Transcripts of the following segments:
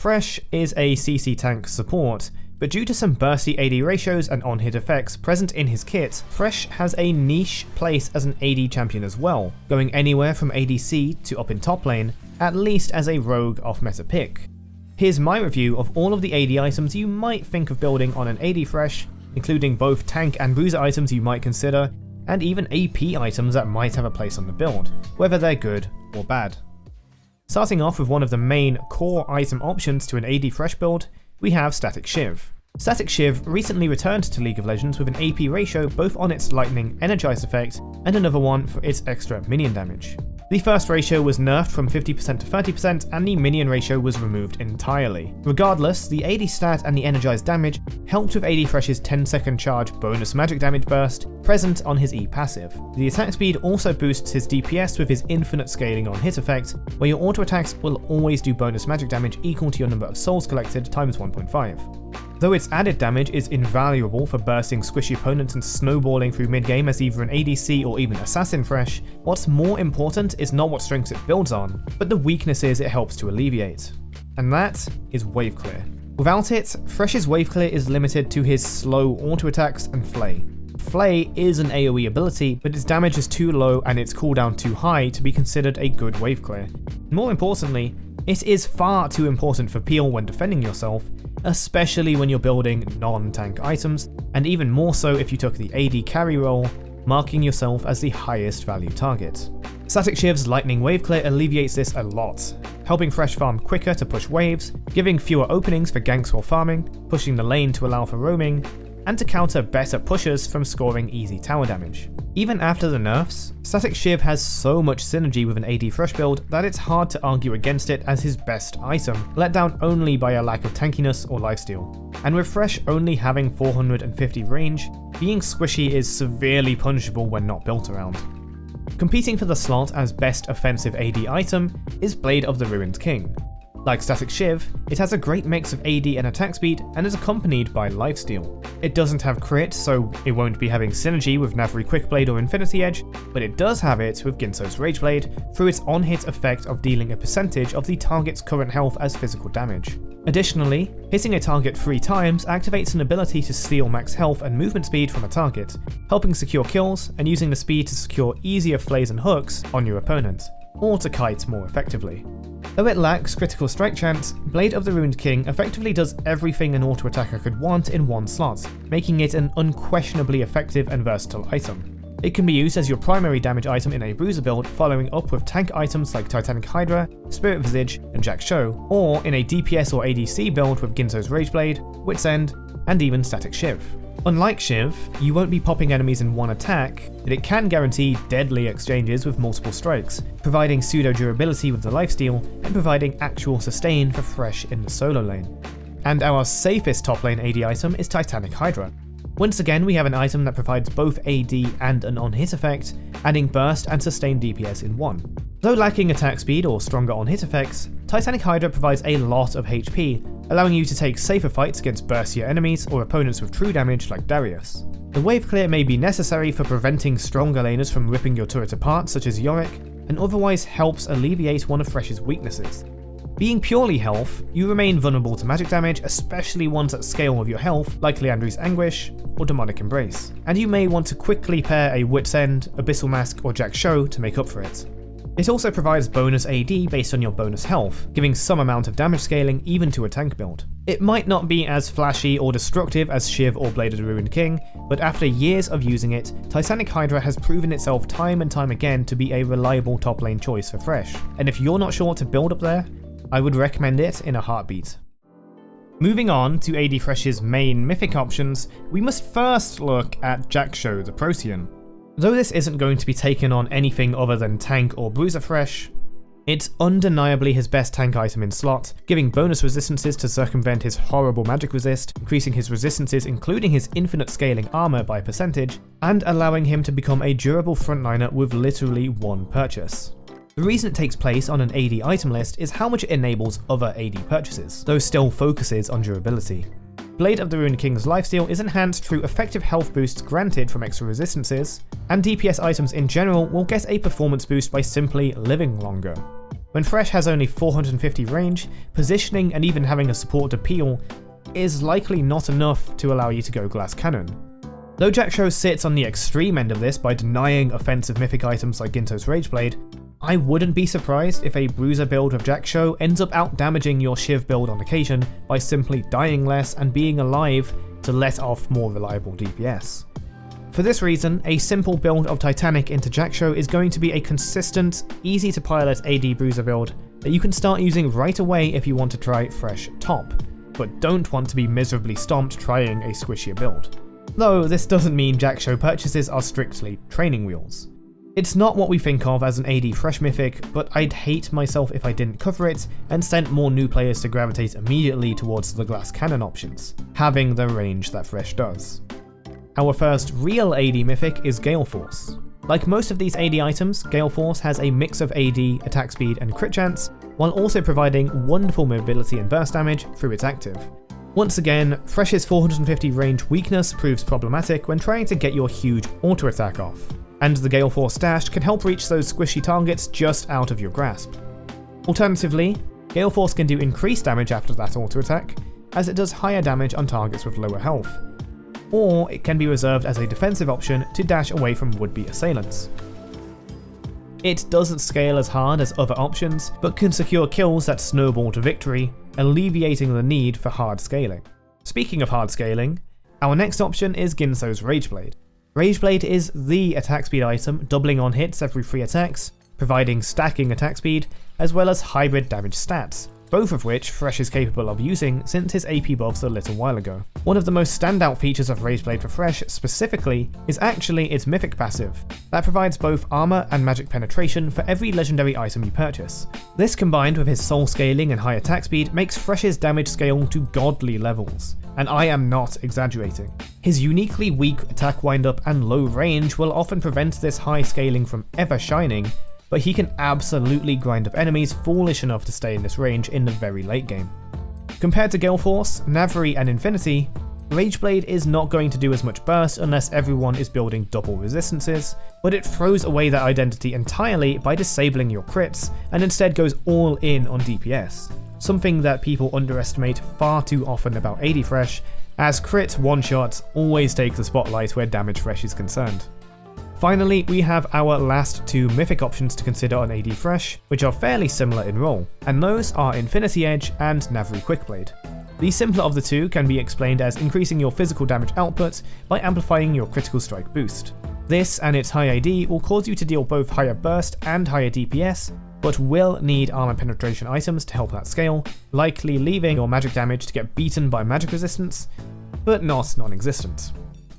Thresh is a CC tank support, but due to some bursty AD ratios and on-hit effects present in his kit, Thresh has a niche place as an AD champion as well, going anywhere from ADC to up in top lane, at least as a rogue off-meta pick. Here's my review of all of the AD items you might think of building on an AD Thresh, including both tank and bruiser items you might consider, and even AP items that might have a place on the build, whether they're good or bad. Starting off with one of the main core item options to an AD Thresh build, we have Statikk Shiv. Statikk Shiv recently returned to League of Legends with an AP ratio both on its lightning energize effect and another one for its extra minion damage. The first ratio was nerfed from 50% to 30% and the minion ratio was removed entirely. Regardless, the AD stat and the energized damage helped with AD Thresh's 10-second charge bonus magic damage burst present on his E passive. The attack speed also boosts his DPS with his infinite scaling on hit effect, where your auto attacks will always do bonus magic damage equal to your number of souls collected times 1.5. Though its added damage is invaluable for bursting squishy opponents and snowballing through mid-game as either an ADC or even Assassin Thresh, what's more important is not what strengths it builds on, but the weaknesses it helps to alleviate. And that is wave clear. Without it, Thresh's wave clear is limited to his slow auto attacks and Flay. Flay is an AoE ability, but its damage is too low and its cooldown too high to be considered a good wave clear. More importantly, it is far too important for peel when defending yourself, especially when you're building non-tank items, and even more so if you took the AD carry role, marking yourself as the highest value target. Statikk Shiv's lightning wave clear alleviates this a lot, helping Thresh farm quicker to push waves, giving fewer openings for ganks while farming, pushing the lane to allow for roaming, and to counter better pushers from scoring easy tower damage. Even after the nerfs, Statikk Shiv has so much synergy with an AD Thresh build that it's hard to argue against it as his best item, let down only by a lack of tankiness or lifesteal. And with Thresh only having 450 range, being squishy is severely punishable when not built around. Competing for the slot as best offensive AD item is Blade of the Ruined King. Like Statikk Shiv, it has a great mix of AD and attack speed and is accompanied by lifesteal. It doesn't have crit, so it won't be having synergy with Navori Quickblade or Infinity Edge, but it does have it with Guinsoo's Rageblade through its on-hit effect of dealing a percentage of the target's current health as physical damage. Additionally, hitting a target 3 times activates an ability to steal max health and movement speed from a target, helping secure kills and using the speed to secure easier flays and hooks on your opponent, or to kite more effectively. Though it lacks critical strike chance, Blade of the Ruined King effectively does everything an auto attacker could want in one slot, making it an unquestionably effective and versatile item. It can be used as your primary damage item in a bruiser build, following up with tank items like Titanic Hydra, Spirit Visage, and Jak'sho, or in a DPS or ADC build with Guinsoo's Rageblade, Wit's End, and even Statikk Shiv. Unlike Shiv, you won't be popping enemies in one attack, but it can guarantee deadly exchanges with multiple strikes, providing pseudo-durability with the lifesteal, and providing actual sustain for Thresh in the solo lane. And our safest top lane AD item is Titanic Hydra. Once again, we have an item that provides both AD and an on-hit effect, adding burst and sustained DPS in one. Though lacking attack speed or stronger on-hit effects, Titanic Hydra provides a lot of HP, allowing you to take safer fights against burstier enemies or opponents with true damage like Darius. The wave clear may be necessary for preventing stronger laners from ripping your turret apart, such as Yorick, and otherwise helps alleviate one of Thresh's weaknesses. Being purely health, you remain vulnerable to magic damage, especially ones that scale with your health, like Liandry's Anguish or Demonic Embrace, and you may want to quickly pair a Wit's End, Abyssal Mask, or Jak'sho to make up for it. It also provides bonus AD based on your bonus health, giving some amount of damage scaling even to a tank build. It might not be as flashy or destructive as Shiv or Blade of the Ruined King, but after years of using it, Titanic Hydra has proven itself time and time again to be a reliable top lane choice for Thresh, and if you're not sure what to build up there, I would recommend it in a heartbeat. Moving on to AD Thresh's main mythic options, we must first look at Jak'sho the Protean. Though this isn't going to be taken on anything other than tank or bruiser Thresh, it's undeniably his best tank item in slot, giving bonus resistances to circumvent his horrible magic resist, increasing his resistances including his infinite scaling armor by percentage, and allowing him to become a durable frontliner with literally one purchase. The reason it takes place on an AD item list is how much it enables other AD purchases, though still focuses on durability. Blade of the Ruined King's lifesteal is enhanced through effective health boosts granted from extra resistances, and DPS items in general will get a performance boost by simply living longer. When Thresh has only 450 range, positioning and even having a support appeal is likely not enough to allow you to go Glass Cannon. Though Jak'sho sits on the extreme end of this by denying offensive mythic items like Guinsoo's Rageblade, I wouldn't be surprised if a bruiser build of Jak'sho ends up out-damaging your Shiv build on occasion by simply dying less and being alive to let off more reliable DPS. For this reason, a simple build of Titanic into Jak'sho is going to be a consistent, easy to pilot AD bruiser build that you can start using right away if you want to try Thresh top, but don't want to be miserably stomped trying a squishier build. Though this doesn't mean Jak'sho purchases are strictly training wheels. It's not what we think of as an AD Thresh mythic, but I'd hate myself if I didn't cover it and sent more new players to gravitate immediately towards the Glass Cannon options, having the range that Thresh does. Our first real AD mythic is Galeforce. Like most of these AD items, Galeforce has a mix of AD, attack speed and crit chance, while also providing wonderful mobility and burst damage through its active. Once again, Thresh's 450 range weakness proves problematic when trying to get your huge auto attack off, and the Galeforce dash can help reach those squishy targets just out of your grasp. Alternatively, Galeforce can do increased damage after that auto attack, as it does higher damage on targets with lower health, or it can be reserved as a defensive option to dash away from would-be assailants. It doesn't scale as hard as other options, but can secure kills that snowball to victory, alleviating the need for hard scaling. Speaking of hard scaling, our next option is Guinsoo's Rageblade. Rageblade is the attack speed item, doubling on hits every 3 attacks, providing stacking attack speed, as well as hybrid damage stats, both of which Thresh is capable of using since his AP buffs a little while ago. One of the most standout features of Rageblade for Thresh specifically is actually its mythic passive, that provides both armor and magic penetration for every legendary item you purchase. This combined with his soul scaling and high attack speed makes Thresh's damage scale to godly levels, and I am not exaggerating. His uniquely weak attack windup and low range will often prevent this high scaling from ever shining, but he can absolutely grind up enemies foolish enough to stay in this range in the very late game. Compared to Galeforce, Navori and Infinity, Rageblade is not going to do as much burst unless everyone is building double resistances, but it throws away that identity entirely by disabling your crits and instead goes all in on DPS, something that people underestimate far too often about AD Thresh, as crit one-shots always take the spotlight where damage Thresh is concerned. Finally, we have our last 2 mythic options to consider on AD Thresh, which are fairly similar in role, and those are Infinity Edge and Navori Quickblade. The simpler of the two can be explained as increasing your physical damage output by amplifying your critical strike boost. This and its high AD will cause you to deal both higher burst and higher DPS, but will need armor penetration items to help that scale, likely leaving your magic damage to get beaten by magic resistance, but not non-existent.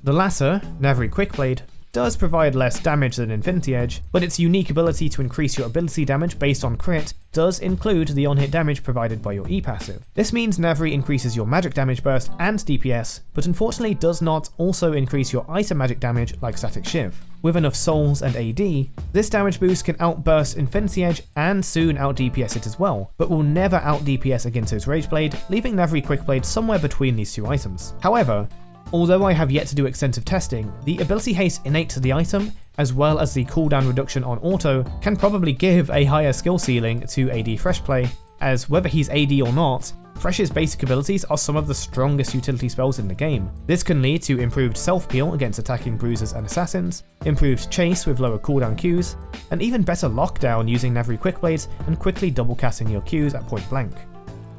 The latter, Navori Quickblade, does provide less damage than Infinity Edge, but its unique ability to increase your ability damage based on crit does include the on-hit damage provided by your E-passive. This means Navori increases your magic damage burst and DPS, but unfortunately does not also increase your item magic damage like Statikk Shiv. With enough souls and AD, this damage boost can outburst Infinity Edge and soon out-DPS it as well, but will never out-DPS Guinsoo's Rageblade, leaving Navori Quickblade somewhere between these 2 items. However, although I have yet to do extensive testing, the ability haste innate to the item, as well as the cooldown reduction on auto, can probably give a higher skill ceiling to AD Thresh play, as whether he's AD or not, Thresh's basic abilities are some of the strongest utility spells in the game. This can lead to improved self-peel against attacking bruisers and assassins, improved chase with lower cooldown Qs, and even better lockdown using Navori Quickblades and quickly double casting your Qs at point blank.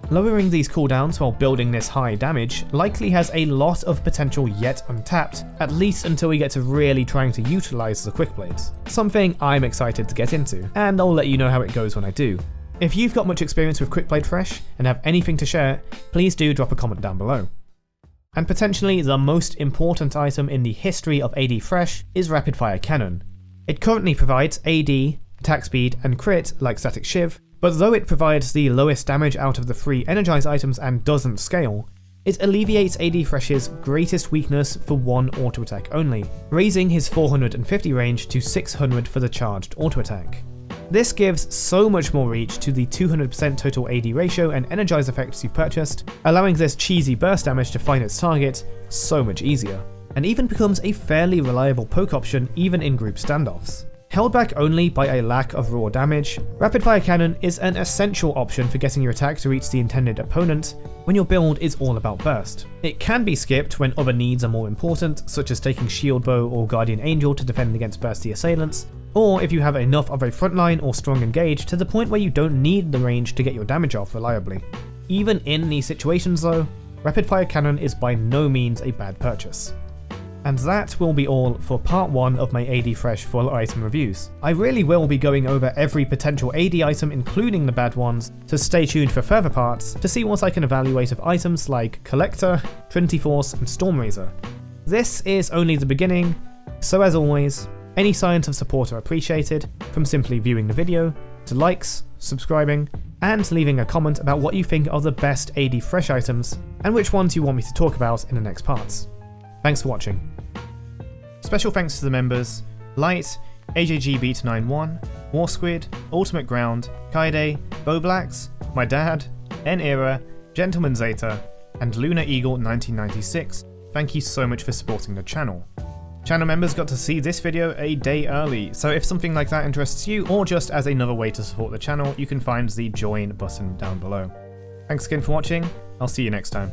Lowering these cooldowns while building this high damage likely has a lot of potential yet untapped, at least until we get to really trying to utilise the Quickblades. Something I'm excited to get into, and I'll let you know how it goes when I do. If you've got much experience with Quickblade Thresh and have anything to share, please do drop a comment down below. And potentially the most important item in the history of AD Thresh is Rapid Firecannon. It currently provides AD, attack speed and crit like Statikk Shiv, but though it provides the lowest damage out of the 3 energize items and doesn't scale, it alleviates AD Thresh's greatest weakness for one auto attack only, raising his 450 range to 600 for the charged auto attack. This gives so much more reach to the 200% total AD ratio and energize effects you've purchased, allowing this cheesy burst damage to find its target so much easier, and even becomes a fairly reliable poke option even in group standoffs. Held back only by a lack of raw damage, Rapid Fire Cannon is an essential option for getting your attack to reach the intended opponent when your build is all about burst. It can be skipped when other needs are more important, such as taking Shield Bow or Guardian Angel to defend against bursty assailants, or if you have enough of a frontline or strong engage to the point where you don't need the range to get your damage off reliably. Even in these situations though, Rapid Fire Cannon is by no means a bad purchase. And that will be all for part 1 of my AD Thresh full item reviews. I really will be going over every potential AD item including the bad ones, so stay tuned for further parts to see what I can evaluate of items like Collector, Trinity Force and Storm Razor. This is only the beginning, so as always, any signs of support are appreciated, from simply viewing the video, to likes, subscribing, and leaving a comment about what you think are the best AD Thresh items, and which ones you want me to talk about in the next parts. Thanks for watching. Special thanks to the members Light, AJGBeat91, War Squid, Ultimate Ground, Kaide, Bowblacks, My Dad, N-Era, Gentleman Zeta, and Lunar Eagle 1996. Thank you so much for supporting the channel. Channel members got to see this video a day early, so if something like that interests you, or just as another way to support the channel, you can find the join button down below. Thanks again for watching, I'll see you next time.